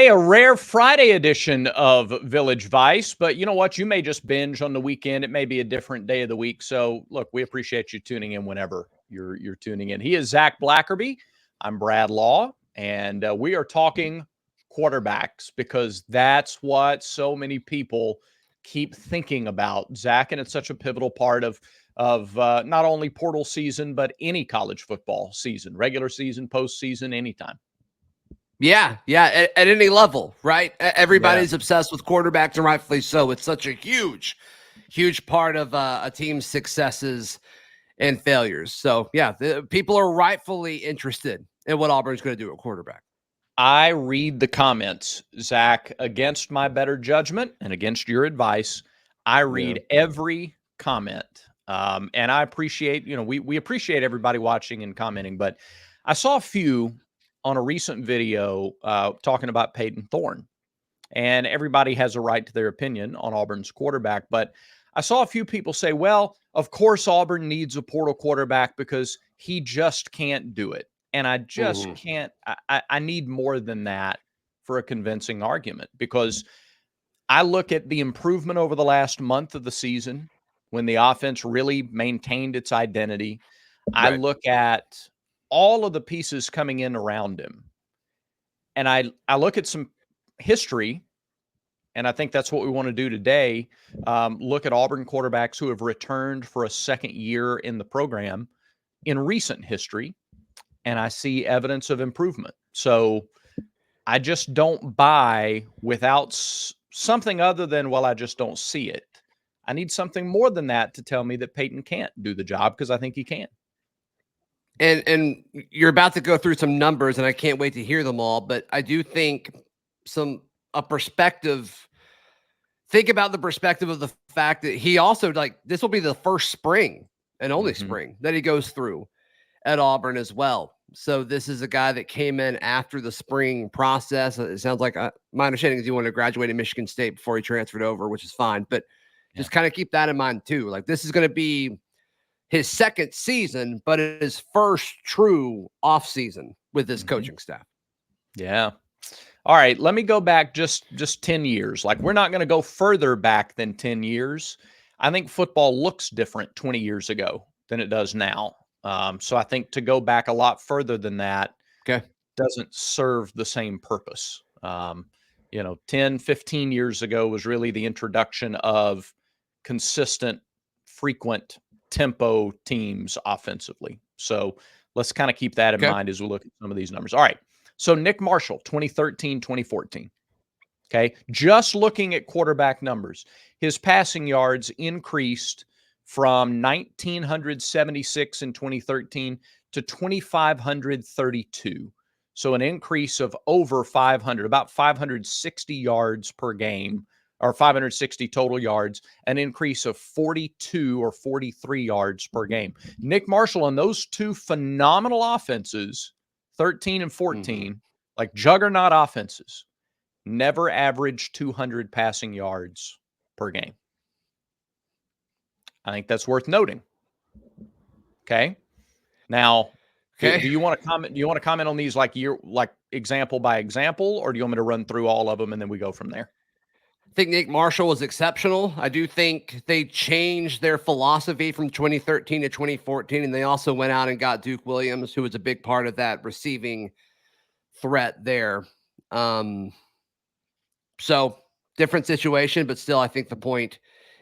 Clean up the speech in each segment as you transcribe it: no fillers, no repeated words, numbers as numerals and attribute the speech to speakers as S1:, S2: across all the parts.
S1: Hey, a rare Friday edition of Village Vice, but you know what? You may just binge on the weekend. It may be a different day of the week. So, look, we appreciate you tuning in whenever you're tuning in. He is Zach Blackerby. I'm Brad Law, and we are talking quarterbacks because that's what so many people keep thinking about, Zach, and it's such a pivotal part of not only portal season but any college football season, regular season, postseason, anytime.
S2: Yeah, at any level, right? Everybody's
S1: Yeah.
S2: obsessed with quarterbacks, and rightfully so. It's such a huge part of a team's successes and failures. So, yeah, people are rightfully interested in what Auburn's going to do at quarterback.
S1: I read the comments, Zach, against my better judgment and against your advice. I read every comment. And I appreciate, we appreciate everybody watching and commenting, but I saw a few on a recent video talking about Payton Thorne. And everybody has a right to their opinion on Auburn's quarterback. But I saw a few people say, well, of course, Auburn needs a portal quarterback because he just can't do it. And I just can't. I need more than that for a convincing argument, because I look at the improvement over the last month of the season when the offense really maintained its identity. I look at all of the pieces coming in around him. And I look at some history, and I think that's what we want to do today. Look at Auburn quarterbacks who have returned for a second year in the program in recent history, and I see evidence of improvement. So I just don't buy without something other than, well, I just don't see it. I need something more than that to tell me that Payton can't do the job, because I think he can.
S2: And you're about to go through some numbers, and I can't wait to hear them all. But I do think a perspective. Think about the perspective of the fact that he also, this will be the first spring and only spring that he goes through at Auburn as well. So this is a guy that came in after the spring process. It sounds like my understanding is he wanted to graduate at Michigan State before he transferred over, which is fine. But just kind of keep that in mind too. Like, this is going to be his second season, but his first true off season with his coaching staff.
S1: Yeah. All right, let me go back just 10 years. Like, we're not going to go further back than 10 years. I think football looks different 20 years ago than it does now. So I think to go back a lot further than that doesn't serve the same purpose. 10, 15 years ago was really the introduction of consistent, frequent tempo teams offensively. So let's kind of keep that in mind as we look at some of these numbers. All right. So Nick Marshall, 2013, 2014. Okay. Just looking at quarterback numbers, his passing yards increased from 1,976 in 2013 to 2,532. So an increase of over 500, about 560 yards per game, or 560 total yards, an increase of 42 or 43 yards per game. Nick Marshall on those two phenomenal offenses, 13 and 14, like juggernaut offenses, never averaged 200 passing yards per game. I think that's worth noting. Okay. Now, do you want to comment? Do you want to comment on these like example by example, or do you want me to run through all of them and then we go from there?
S2: I think Nick Marshall was exceptional. I do think they changed their philosophy from 2013 to 2014, and they also went out and got Duke Williams, who was a big part of that receiving threat there. So different situation, but still, I think the point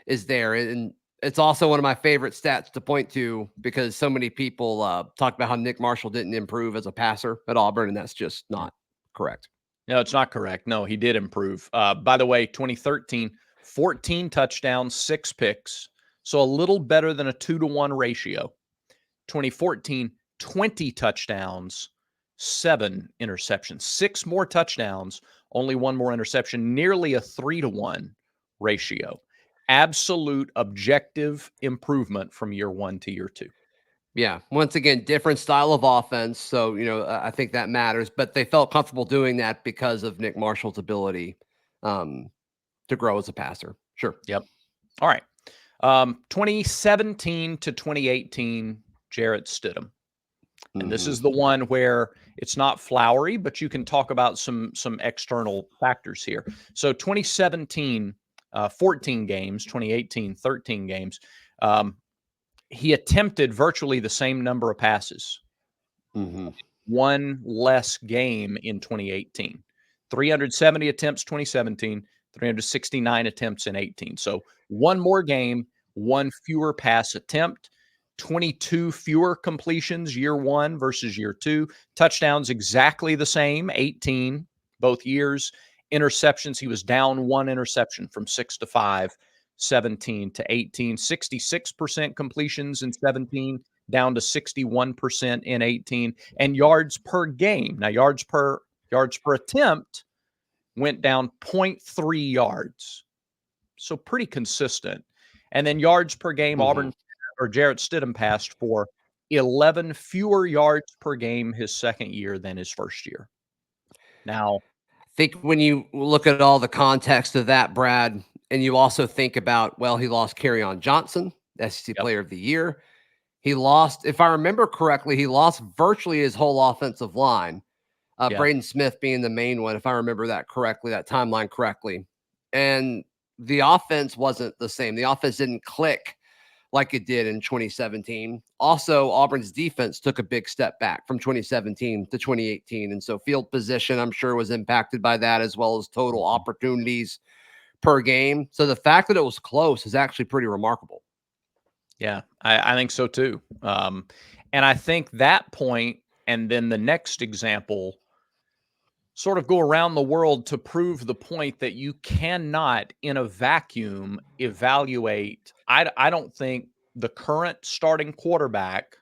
S2: is there. And it's also one of my favorite stats to point to, because so many people talk about how Nick Marshall didn't improve as a passer at Auburn, and that's just not correct.
S1: No, it's not correct. No, he did improve. By the way, 2013, 14 touchdowns, 6 picks. So a little better than a 2-to-1 ratio. 2014, 20 touchdowns, 7 interceptions. 6 more touchdowns, only 1 more interception, nearly a 3-to-1 ratio. Absolute objective improvement from year 1 to year 2.
S2: Yeah. Once again, different style of offense. So, I think that matters, but they felt comfortable doing that because of Nick Marshall's ability to grow as a passer. Sure.
S1: Yep. All right. 2017 to 2018, Jarrett Stidham. And this is the one where it's not flowery, but you can talk about some external factors here. So 2017, 14 games, 2018, 13 games. He attempted virtually the same number of passes. One less game in 2018. 370 attempts 2017, 369 attempts in 18. So one more game, one fewer pass attempt, 22 fewer completions year one versus year two. Touchdowns exactly the same, 18 both years. Interceptions, he was down one interception from 6 to 5, 17 to 18. 66% completions in 17, down to 61% in 18. And yards per game. Now, yards per attempt went down 0.3 yards. So pretty consistent. And then yards per game, Auburn or Jarrett Stidham passed for 11 fewer yards per game his second year than his first year. Now,
S2: I think when you look at all the context of that, Brad, and you also think about, well, he lost Kerryon Johnson, SEC Player of the Year. He lost, if I remember correctly, he lost virtually his whole offensive line. Braden Smith being the main one, if I remember that correctly, that timeline correctly. And the offense wasn't the same. The offense didn't click like it did in 2017. Also, Auburn's defense took a big step back from 2017 to 2018. And so field position, I'm sure, was impacted by that, as well as total opportunities per game. So the fact that it was close is actually pretty remarkable.
S1: Yeah, I think so too. And I think that point and then the next example sort of go around the world to prove the point that you cannot, in a vacuum, evaluate. I don't think the current starting quarterback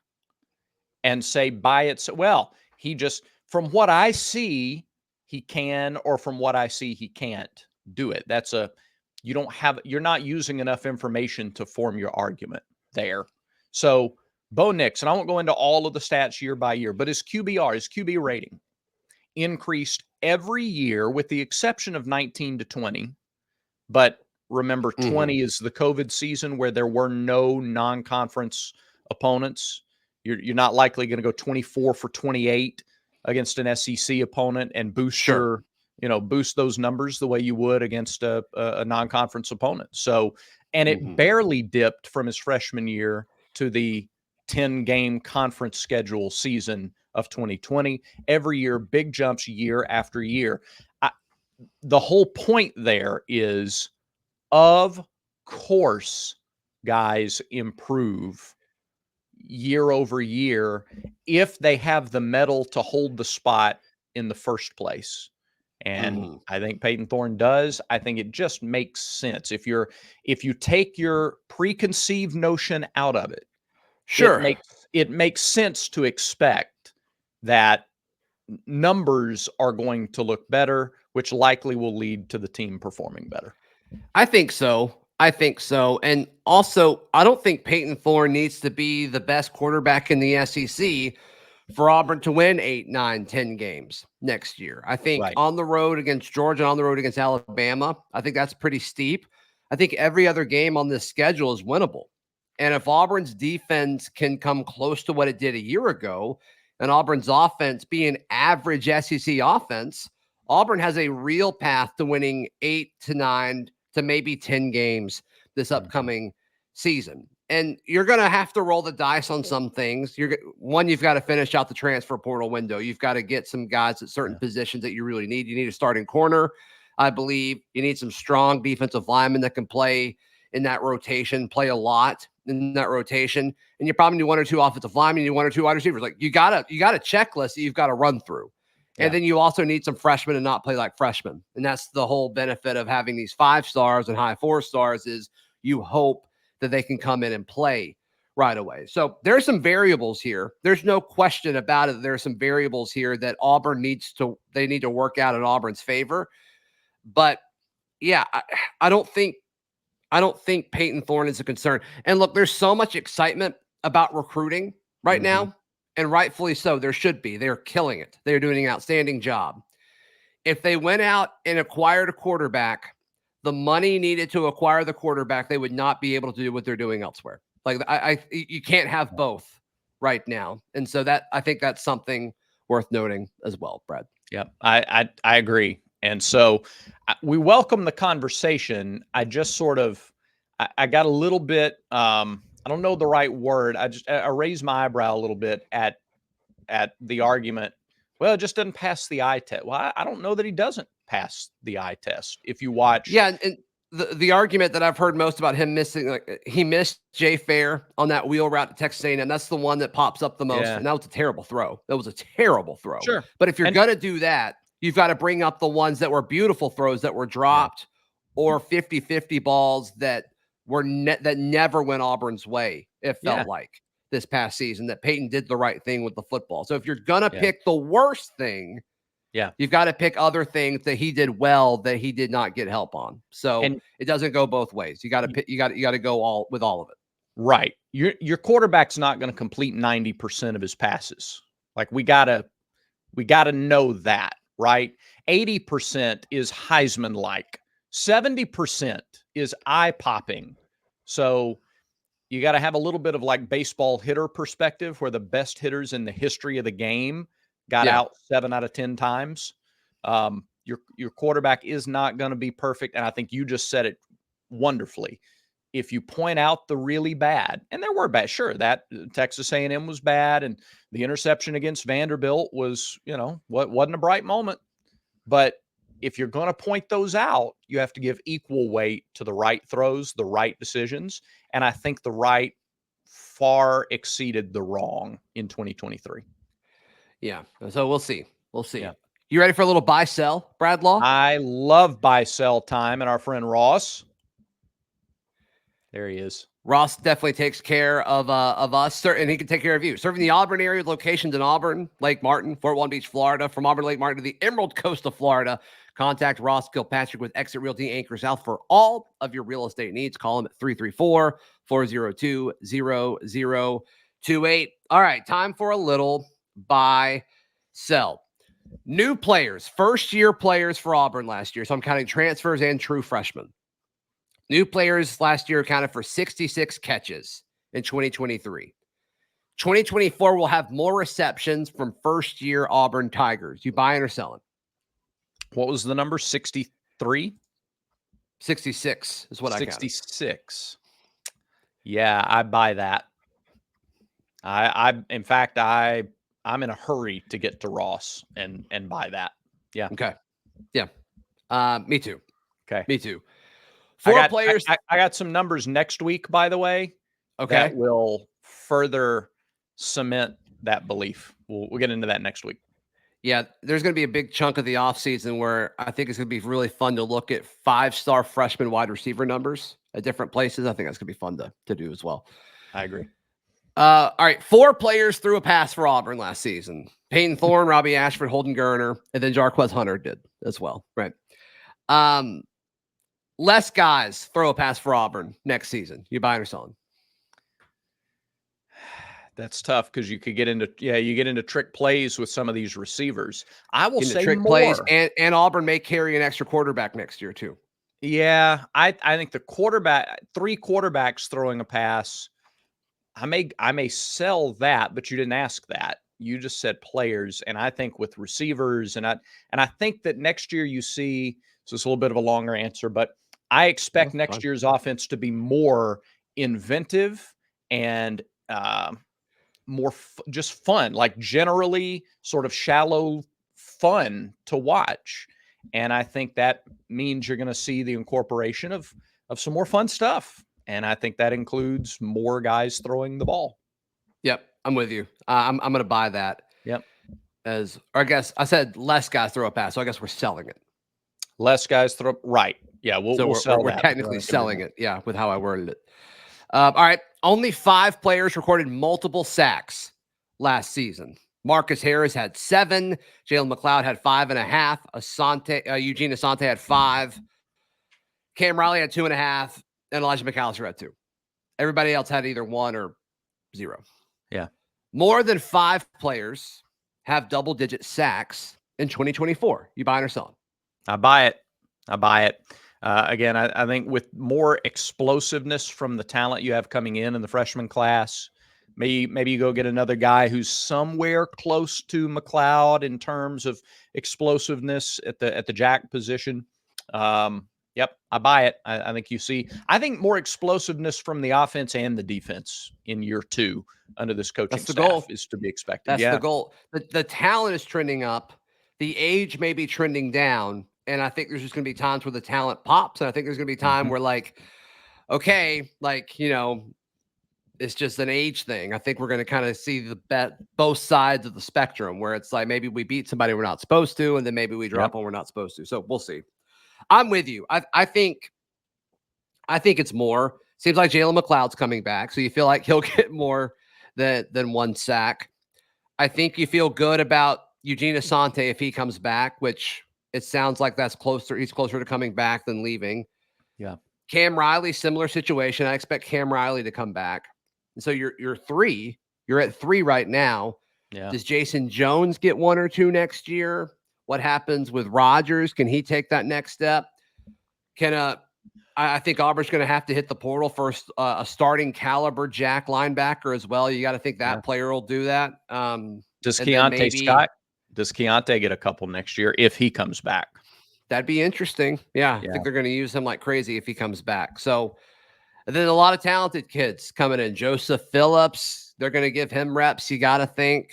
S1: and say by itself, well, he just, from what I see, he can, or from what I see, he can't do it. You're not using enough information to form your argument there. So Bo Nix, and I won't go into all of the stats year by year, but his QB rating increased every year with the exception of 19 to 20. But remember, 20 is the COVID season where there were no non-conference opponents. You're not likely going to go 24 for 28 against an SEC opponent and boost boost those numbers the way you would against a non-conference opponent. So, and it barely dipped from his freshman year to the 10-game conference schedule season of 2020. Every year, big jumps year after year. The whole point there is, of course, guys improve year over year if they have the mettle to hold the spot in the first place. And I think Payton Thorne does. I think it just makes sense. If you take your preconceived notion out of it, it makes sense to expect that numbers are going to look better, which likely will lead to the team performing better.
S2: I think so. And also, I don't think Payton Thorne needs to be the best quarterback in the SEC for Auburn to win 8, 9, 10 games next year. I think on the road against Georgia, on the road against Alabama, I think that's pretty steep. I think every other game on this schedule is winnable. And if Auburn's defense can come close to what it did a year ago, and Auburn's offense be an average SEC offense, Auburn has a real path to winning 8 to 9 to maybe 10 games this upcoming season. And you're going to have to roll the dice on some things. You've got to finish out the transfer portal window. You've got to get some guys at certain positions that you really need. You need a starting corner, I believe. You need some strong defensive linemen that can play in that rotation, play a lot in that rotation. And you probably need 1 or 2 offensive linemen, you need 1 or 2 wide receivers. Like you got a checklist that you've got to run through. And then you also need some freshmen to not play like freshmen. And that's the whole benefit of having these 5 stars and high 4 stars is you hope that they can come in and play right away. So there's some variables here. There's no question about it. There are some variables here that Auburn need to work out in Auburn's favor. But yeah, I don't think Payton Thorne is a concern. And look, there's so much excitement about recruiting right now. And rightfully so. There should be. They're killing it. They're doing an outstanding job. If they went out and acquired a quarterback, the money needed to acquire the quarterback, they would not be able to do what they're doing elsewhere. Like you can't have both right now. And so that, I think that's something worth noting as well, Brad.
S1: Yep, I agree. And so we welcome the conversation. I just sort of, I got a little bit, I don't know the right word. I raised my eyebrow a little bit at the argument. Well, it just doesn't pass the eye test. Well, I don't know that he doesn't pass the eye test. If you watch,
S2: yeah, and the argument that I've heard most about him missing, like he missed Jay Fair on that wheel route to Texas A&M. That's the one that pops up the most, and that was a terrible throw. That was a terrible throw.
S1: Sure.
S2: But if you're gonna do that, you've got to bring up the ones that were beautiful throws that were dropped, or 50-50 balls that were that never went Auburn's way. It felt like this past season that Payton did the right thing with the football. So if you're gonna pick the worst thing, you've got to pick other things that he did well that he did not get help on. So it doesn't go both ways. You got to pick, you got to go all with all of it.
S1: Right. Your quarterback's not going to complete 90% of his passes. Like we gotta know that, right? 80% is Heisman like. 70% is eye popping. So you got to have a little bit of like baseball hitter perspective, where the best hitters in the history of the game got out 7 out of 10 times. Your quarterback is not going to be perfect. And I think you just said it wonderfully. If you point out the really bad, and there were bad, sure, that Texas A&M was bad, and the interception against Vanderbilt was, wasn't a bright moment. But if you're going to point those out, you have to give equal weight to the right throws, the right decisions. And I think the right far exceeded the wrong in 2023.
S2: Yeah. So we'll see. We'll see.
S1: Yeah.
S2: You ready for a little buy sell, Brad Law?
S1: I love buy sell time, and our friend Ross. There he is.
S2: Ross definitely takes care of us, and he can take care of you. Serving the Auburn area, locations in Auburn, Lake Martin, Fort Walton Beach, Florida. From Auburn, Lake Martin to the Emerald Coast of Florida. Contact Ross Kilpatrick with Exit Realty Anchor South for all of your real estate needs. Call him at 334-402-0028. All right, time for a little buy sell. New players, first-year players for Auburn last year. So I'm counting transfers and true freshmen. New players last year accounted for 66 catches in 2023. 2024 will have more receptions from first-year Auburn Tigers. You buying or selling?
S1: What was the number? 63?
S2: 66 is what I counted.
S1: 66. Yeah, I buy that. In fact, I'm in a hurry to get to Ross and buy that. Yeah.
S2: Okay. Yeah. Me too.
S1: Okay.
S2: Me too.
S1: I got some numbers next week, by the way.
S2: Okay.
S1: That will further cement that belief. We'll get into that next week.
S2: Yeah, there's going to be a big chunk of the offseason where I think it's going to be really fun to look at 5-star freshman wide receiver numbers at different places. I think that's going to be fun to do as well.
S1: I agree.
S2: All right, 4 players threw a pass for Auburn last season. Payton, Thorne, Robbie Ashford, Holden Gerner, and then Jarquez Hunter did as well. Right. Less guys throw a pass for Auburn next season. You buying or selling?
S1: That's tough because you could get into trick plays with some of these receivers. I will say
S2: trick
S1: more.
S2: Plays, and Auburn may carry an extra quarterback next year too.
S1: Yeah, I think the 3 quarterbacks throwing a pass, I may sell that, but you didn't ask that. You just said players, and I think with receivers, and I think that next year you see. So it's a little bit of a longer answer, but I expect next year's offense to be more inventive and more just fun, like generally sort of shallow fun to watch. And I think that means you're going to see the incorporation of some more fun stuff. And I think that includes more guys throwing the ball.
S2: Yep, I'm with you. I'm going to buy that.
S1: Yep.
S2: Or I guess I said less guys throw a pass, so I guess we're selling it.
S1: Less guys throw, right? Yeah, we'll sell
S2: we're
S1: that.
S2: technically selling it. Yeah, with how I worded it. All right, only 5 players recorded multiple sacks last season. Marcus Harris had 7. Jalen McLeod had 5.5. Eugene Asante had 5. Cam Riley had 2.5, and Elijah McAllister had 2. Everybody else had either 1 or 0.
S1: Yeah.
S2: More than 5 players have double-digit sacks in 2024. You buying or selling?
S1: I buy it. Again, I think with more explosiveness from the talent you have coming in the freshman class, Maybe you go get another guy who's somewhere close to McLeod in terms of explosiveness at the jack position. Yep, I buy it. I think you see. I think more explosiveness from the offense and the defense in year 2 under this coaching staff
S2: goal.
S1: is to be expected.
S2: That's the goal. The talent is trending up. The age may be trending down. And I think there's just going to be times where the talent pops. And I think there's going to be time where, like, okay, like, you know, it's just an age thing. I think we're going to kind of see both sides of the spectrum where it's like maybe we beat somebody we're not supposed to, and then maybe we drop one we're not supposed to. So we'll see. I'm with you. I think it's more. Seems like Jalen McLeod's coming back, so you feel like he'll get more than one sack. I think you feel good about Eugene Asante if he comes back, which it sounds like that's closer. He's closer to coming back than leaving.
S1: Yeah.
S2: Cam Riley, similar situation. I expect Cam Riley to come back. And so you're 3. You're at 3 right now.
S1: Yeah.
S2: Does Jason Jones get 1 or 2 next year? What happens with Rodgers? Can he take that next step? I think Auburn's going to have to hit the portal for a starting caliber jack linebacker as well. You got to think that player will do that.
S1: Does Keontae get a couple next year if he comes back?
S2: That'd be interesting. Yeah. I think they're going to use him like crazy if he comes back. So, and then a lot of talented kids coming in. Joseph Phillips, they're going to give him reps. You got to think.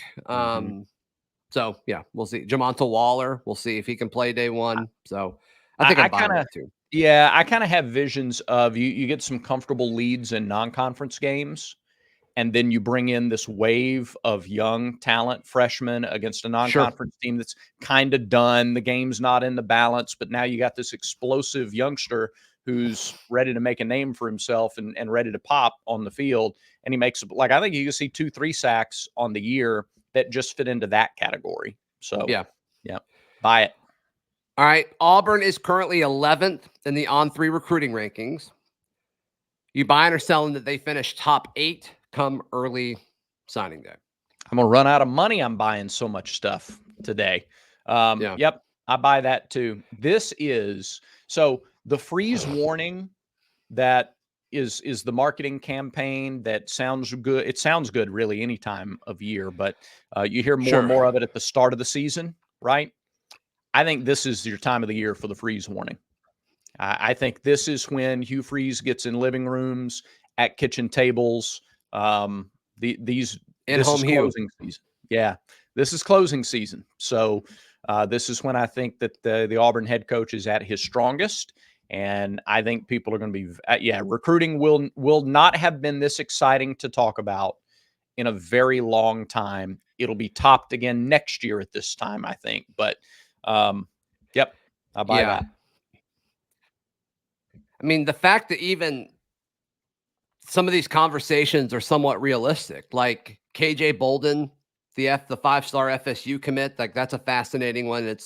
S2: So yeah, we'll see. Jamonta Waller, we'll see if he can play day 1. So I think I'm buying that too.
S1: Yeah, I kind of have visions of you get some comfortable leads in non-conference games, and then you bring in this wave of young talent freshmen against a non-conference team that's kind of done. The game's not in the balance, but now you got this explosive youngster who's ready to make a name for himself and ready to pop on the field. And he makes, like, I think you can see 2-3 sacks on the year that just fit into that category. So, yeah, buy it.
S2: All right. Auburn is currently 11th in the On3 recruiting rankings. You buying or selling that they finish top 8 come early signing day?
S1: I'm going to run out of money. I'm buying so much stuff today. Yep. I buy that too. This is so the freeze warning that is the marketing campaign that sounds good. It sounds good really any time of year, but you hear more and more of it at the start of the season, right? I think this is your time of the year for the freeze warning. I think this is when Hugh Freeze gets in living rooms, at kitchen tables. This is closing season. Yeah, this is closing season. So this is when I think that the Auburn head coach is at his strongest. And I think people are going to be, recruiting will not have been this exciting to talk about in a very long time. It'll be topped again next year at this time, I think. But, yep, I buy that.
S2: I mean, the fact that even some of these conversations are somewhat realistic, like KJ Bolden, the 5-star FSU commit, like that's a fascinating one.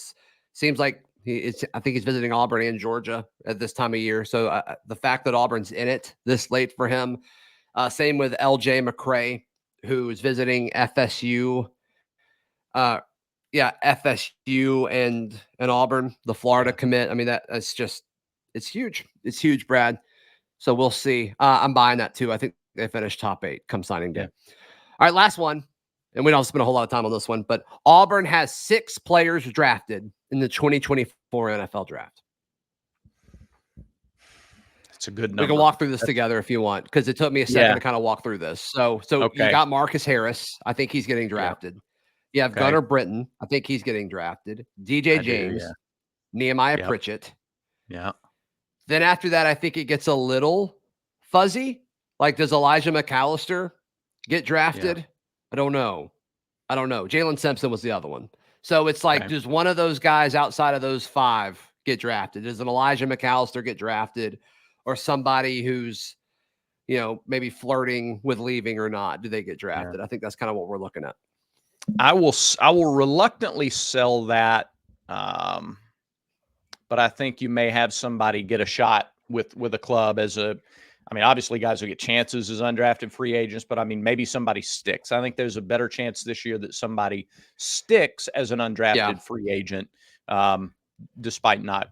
S2: Seems like I think he's visiting Auburn and Georgia at this time of year. So the fact that Auburn's in it this late for him, same with LJ McCray, who is visiting FSU. FSU and Auburn, the Florida commit. I mean, it's huge. It's huge, Brad. So we'll see. I'm buying that too. I think they finish top 8 come signing day. All right, last one. And we don't spend a whole lot of time on this one, but Auburn has 6 players drafted in the 2024 NFL draft.
S1: It's a good number.
S2: We can walk through this together if you want, because it took me a second to kind of walk through this. So you got Marcus Harris. I think he's getting drafted. You have Gunnar Britton. I think he's getting drafted. DJ James, Nehemiah Pritchett.
S1: Yeah.
S2: Then after that, I think it gets a little fuzzy. Like, does Elijah McAllister get drafted? Yeah. I don't know. Jalen Simpson was the other one. So it's like, does one of those guys outside of those 5 get drafted? Does an Elijah McAllister get drafted, or somebody who's, maybe flirting with leaving or not? Do they get drafted? Yeah. I think that's kind of what we're looking at.
S1: I will reluctantly sell that. But I think you may have somebody get a shot with a club obviously guys will get chances as undrafted free agents, but maybe somebody sticks. I think there's a better chance this year that somebody sticks as an undrafted free agent, despite not,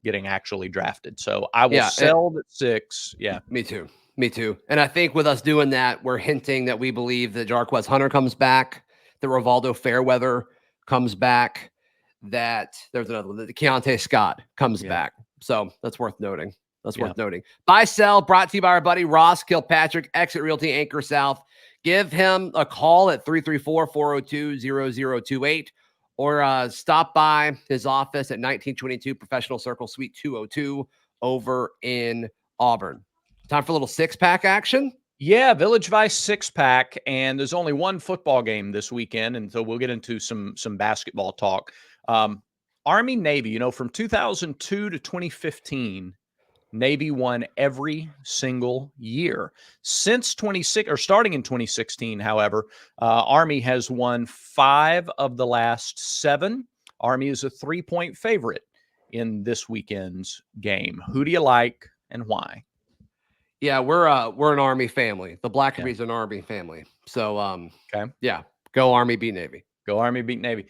S1: getting actually drafted. So I will sell at 6. Yeah.
S2: Me too. Me too. And I think with us doing that, we're hinting that we believe that Jarquez Hunter comes back, that Rivaldo Fairweather comes back, that there's another one, that Keontae Scott comes back. So that's worth noting. Worth noting. Buy, sell, brought to you by our buddy Ross Kilpatrick, Exit Realty Anchor South. Give him a call at 334-402-0028 or stop by his office at 1922 Professional Circle Suite 202 over in Auburn. Time for a little six-pack action?
S1: Yeah, Village Vice six-pack, and there's only one football game this weekend, and so we'll get into some basketball talk. Army Navy, from 2002 to 2015, Navy won every single year. Starting in 2016, however, Army has won 5 of the last 7. Army is a 3-point favorite in this weekend's game. Who do you like and why?
S2: Yeah, we're an Army family. The Blackerby's an Army family. So,
S1: okay.
S2: Yeah, go Army, beat Navy.
S1: Go Army, beat Navy.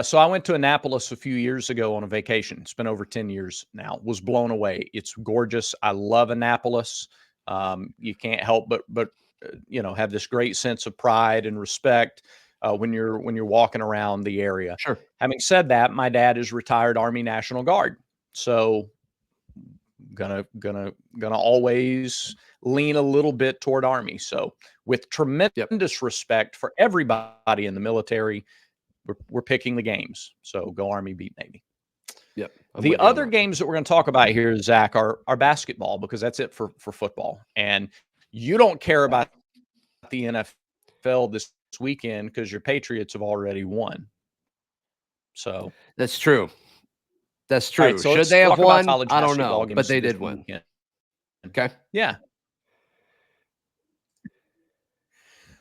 S1: So I went to Annapolis a few years ago on a vacation. It's been over 10 years now. Was blown away. It's gorgeous. I love Annapolis. You can't help but have this great sense of pride and respect when you're walking around the area.
S2: Sure.
S1: Having said that, my dad is retired Army National Guard, so gonna always lean a little bit toward Army. So with tremendous respect for everybody in the military, we're picking the games. So go Army, beat Navy.
S2: Yep.
S1: The other games that we're going to talk about here, Zach, are basketball, because that's it for football. And you don't care about the NFL this weekend because your Patriots have already won. So
S2: that's true. That's true.
S1: Right, so
S2: should they have won? I don't know,
S1: but
S2: they did win. Okay.
S1: Yeah.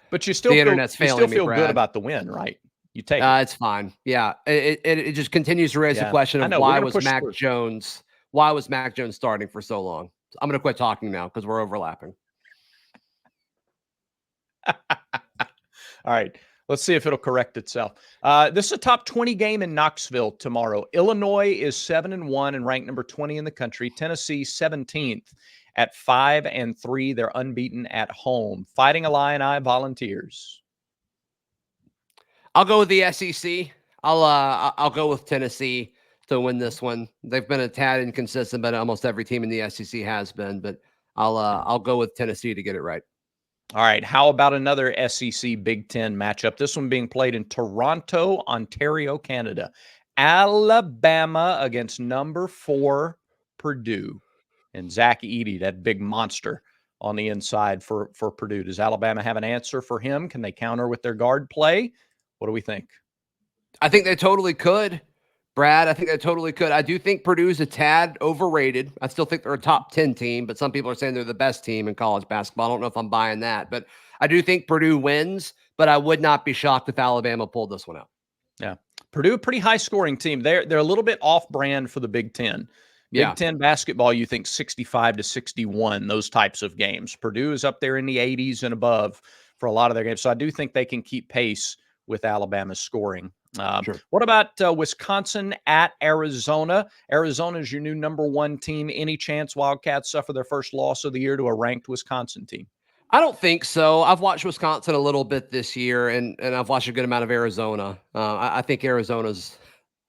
S1: But you still
S2: the
S1: feel,
S2: internet's failing
S1: you still feel
S2: me,
S1: good about the win, right? You take it.
S2: It's fine. Yeah. It just continues to raise the question of why was Mac Jones starting for so long? I'm going to quit talking now because we're overlapping.
S1: All right. Let's see if it'll correct itself. This is a top 20 game in Knoxville tomorrow. Illinois is 7-1 and ranked number 20 in the country. Tennessee 17th at 5-3. They're unbeaten at home. Fighting Illini Volunteers.
S2: I'll go with the SEC. I'll go with Tennessee to win this one. They've been a tad inconsistent, but almost every team in the SEC has been. But I'll go with Tennessee to get it right.
S1: All right. How about another SEC Big Ten matchup? This one being played in Toronto, Ontario, Canada. Alabama against number 4 Purdue. And Zach Edey, that big monster on the inside for Purdue. Does Alabama have an answer for him? Can they counter with their guard play? What do we think?
S2: I think they totally could, Brad. I think they totally could. I do think Purdue's a tad overrated. I still think they're a top 10 team, but some people are saying they're the best team in college basketball. I don't know if I'm buying that, but I do think Purdue wins, but I would not be shocked if Alabama pulled this one out.
S1: Yeah. Purdue, a pretty high scoring team. They're a little bit off brand for the Big Ten. Big Ten basketball, you think 65-61, those types of games. Purdue is up there in the 80s and above for a lot of their games. So I do think they can keep pace with Alabama's scoring.
S2: Sure.
S1: What about Wisconsin at Arizona? Arizona is your new number 1 team. Any chance Wildcats suffer their first loss of the year to a ranked Wisconsin team?
S2: I don't think so. I've watched Wisconsin a little bit this year, and I've watched a good amount of Arizona. I think Arizona's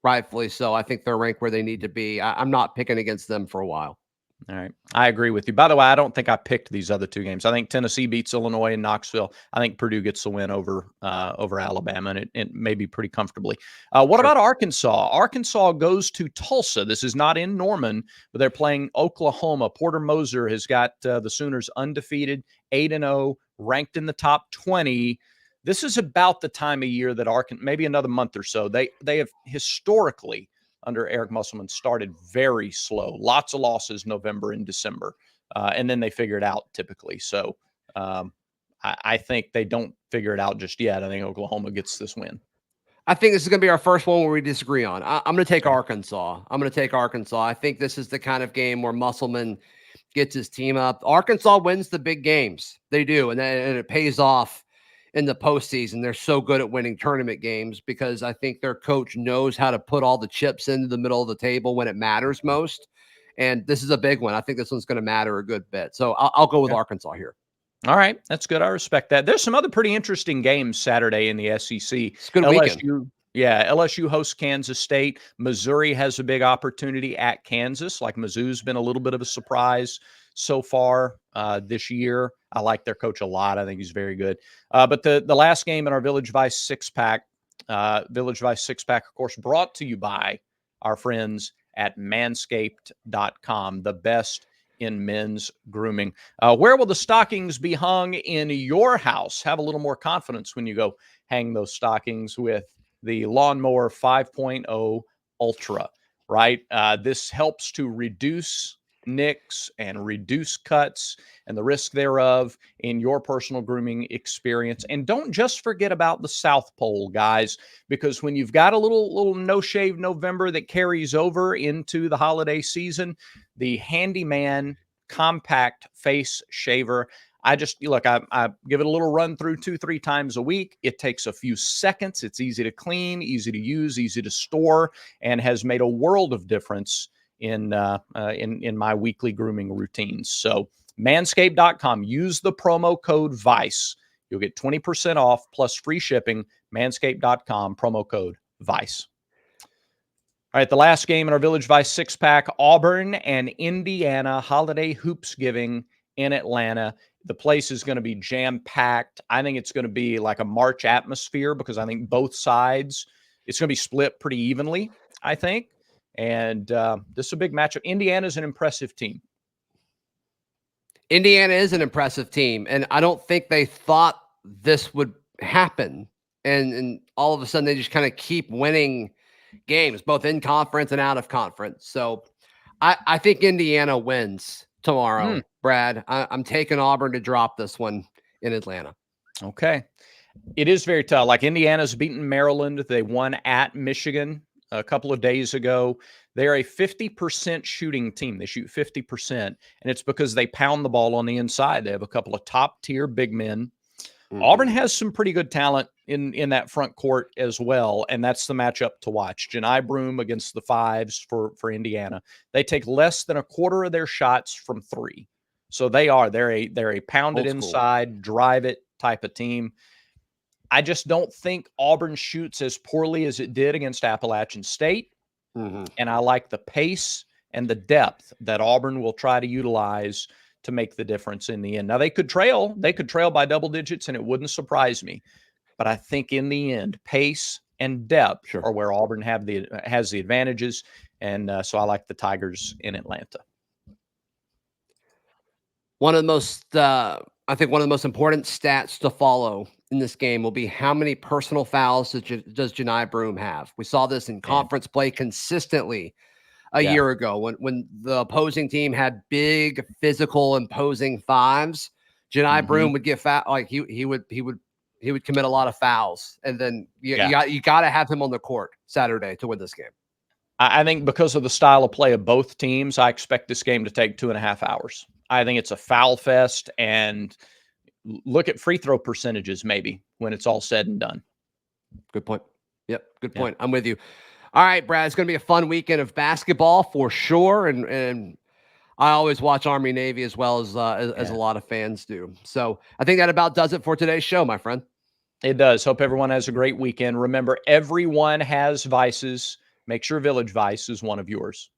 S2: rightfully so. I think they're ranked where they need to be. I'm not picking against them for a while.
S1: All right. I agree with you. By the way, I don't think I picked these other 2 games. I think Tennessee beats Illinois and Knoxville. I think Purdue gets the win over Alabama, and it may be pretty comfortably. What about Arkansas? Arkansas goes to Tulsa. This is not in Norman, but they're playing Oklahoma. Porter Moser has got the Sooners undefeated, 8-0, ranked in the top 20. This is about the time of year that maybe another month or so, they have historically under Eric Musselman started very slow. Lots of losses November and December. And then they figure it out typically. So I think they don't figure it out just yet. I think Oklahoma gets this win.
S2: I think this is going to be our first one where we disagree on. I'm going to take Arkansas. I think this is the kind of game where Musselman gets his team up. Arkansas wins the big games. They do. And it pays off in the postseason. They're so good at winning tournament games because I think their coach knows how to put all the chips into the middle of the table when it matters most. And this is a big one. I think this one's going to matter a good bit. So I'll go with Arkansas here.
S1: All right. That's good. I respect that. There's some other pretty interesting games Saturday in the SEC.
S2: It's a good weekend.
S1: Yeah, LSU hosts Kansas State. Missouri has a big opportunity at Kansas. Like, Mizzou's been a little bit of a surprise so far this year. I like their coach a lot. I think he's very good. But the last game in our Village Vice six-pack, of course, brought to you by our friends at manscaped.com, the best in men's grooming. Where will the stockings be hung in your house? Have a little more confidence when you go hang those stockings with the Lawnmower 5.0 Ultra, right? This helps to reduce nicks and reduce cuts and the risk thereof in your personal grooming experience. And don't just forget about the South Pole, guys, because when you've got a little no shave November that carries over into the holiday season, the Handyman Compact Face Shaver, I give it a little run through 2-3 times a week. It takes a few seconds. It's easy to clean, easy to use, easy to store, and has made a world of difference in my weekly grooming routines. So manscaped.com, use the promo code VICE. You'll get 20% off plus free shipping. Manscaped.com, promo code VICE. All right, the last game in our Village Vice six-pack, Auburn and Indiana Holiday Hoopsgiving in Atlanta. The place is going to be jam-packed. I think it's going to be like a March atmosphere because I think both sides, it's going to be split pretty evenly, I think. And this is a big matchup. Indiana's an impressive team.
S2: Indiana is an impressive team, and I don't think they thought this would happen. And all of a sudden, they just kind of keep winning games, both in conference and out of conference. So I think Indiana wins tomorrow, Brad. I'm taking Auburn to drop this one in Atlanta.
S1: Okay. It is very tough. Like, Indiana's beaten Maryland. They won at Michigan a couple of days ago. They're a 50% shooting team. They shoot 50%, and it's because they pound the ball on the inside. They have a couple of top-tier big men. Auburn has some pretty good talent in that front court as well, and that's the matchup to watch. Jani Broome against the fives for Indiana. They take less than a quarter of their shots from three. So they're a pound it inside, drive it type of team. I just don't think Auburn shoots as poorly as it did against Appalachian State. And I like the pace and the depth that Auburn will try to utilize to make the difference in the end. Now, they could trail by double digits, and it wouldn't surprise me. But I think in the end, pace and depth are where Auburn has the advantages. And so I like the Tigers in Atlanta.
S2: One of the most important stats to follow in this game will be how many personal fouls does Jani Broome have. We saw this in conference play consistently a year ago when the opposing team had big, physical, imposing fives. Jani Broome would get foul, like he would commit a lot of fouls, and then you got to have him on the court Saturday to win this game.
S1: I think because of the style of play of both teams, I expect this game to take 2.5 hours. I think it's a foul fest, and look at free throw percentages maybe when it's all said and done.
S2: Good point. Yep, good point. I'm with you. All right, Brad, it's going to be a fun weekend of basketball for sure, and I always watch Army Navy as well as a lot of fans do. So I think that about does it for today's show, my friend.
S1: It does. Hope everyone has a great weekend. Remember, everyone has vices. Make sure Village Vice is one of yours.